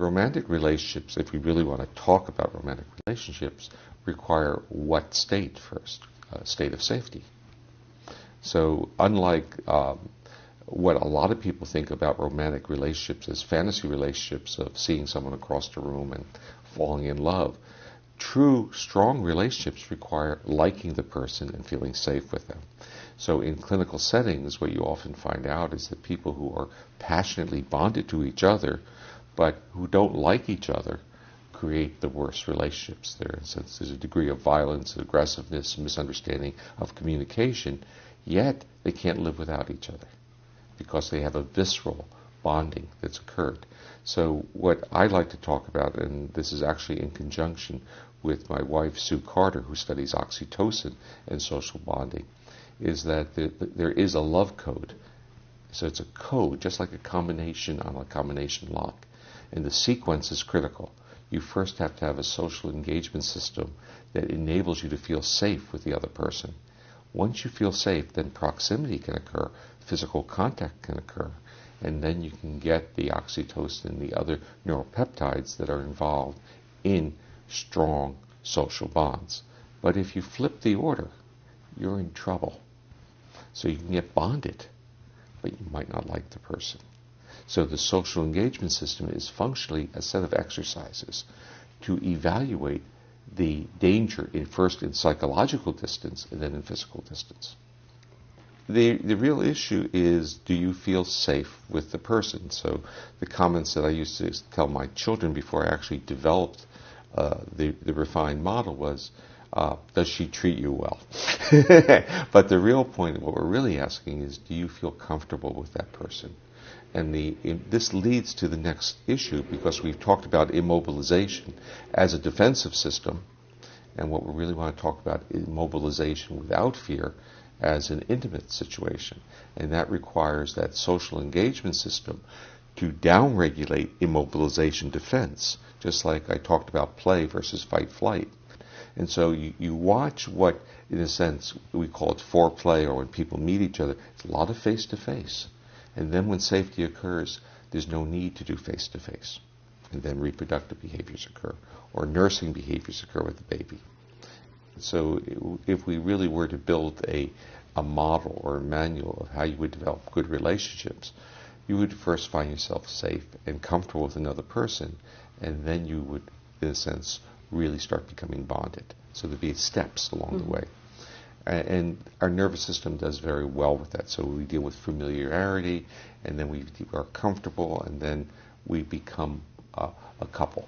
romantic relationships, if we really want to talk about romantic relationships, require what state first? A state of safety. So unlike what a lot of people think about romantic relationships as fantasy relationships of seeing someone across the room and falling in love, true, strong relationships require liking the person and feeling safe with them. So in clinical settings, what you often find out is that people who are passionately bonded to each other, but who don't like each other, create the worst relationships. There's a degree of violence, aggressiveness, misunderstanding of communication, yet they can't live without each other because they have a visceral bonding that's occurred. So what I like to talk about, and this is actually in conjunction with my wife Sue Carter, who studies oxytocin and social bonding, is that there is a love code. So it's a code, just like a combination on a combination lock. And the sequence is critical. You first have to have a social engagement system that enables you to feel safe with the other person. Once you feel safe, then proximity can occur, physical contact can occur, and then you can get the oxytocin and the other neuropeptides that are involved in strong social bonds. But if you flip the order, you're in trouble. So you can get bonded, but you might not like the person. So the social engagement system is functionally a set of exercises to evaluate the danger first in psychological distance and then in physical distance. The real issue is, do you feel safe with the person? So the comments that I used to tell my children before I actually developed the refined model was, does she treat you well? But the real point, what we're really asking is, do you feel comfortable with that person? And this leads to the next issue, because we've talked about immobilization as a defensive system, and what we really want to talk about is immobilization without fear as an intimate situation. And that requires that social engagement system to downregulate immobilization defense, just like I talked about play versus fight-flight. And so you watch what, in a sense, we call it foreplay, or when people meet each other, it's a lot of face-to-face. And then when safety occurs, there's no need to do face-to-face. And then reproductive behaviors occur, or nursing behaviors occur with the baby. So if we really were to build a model or a manual of how you would develop good relationships, you would first find yourself safe and comfortable with another person, and then you would, in a sense, really start becoming bonded. So there'd be steps along the way. And our nervous system does very well with that. So we deal with familiarity, and then we are comfortable, and then we become a couple.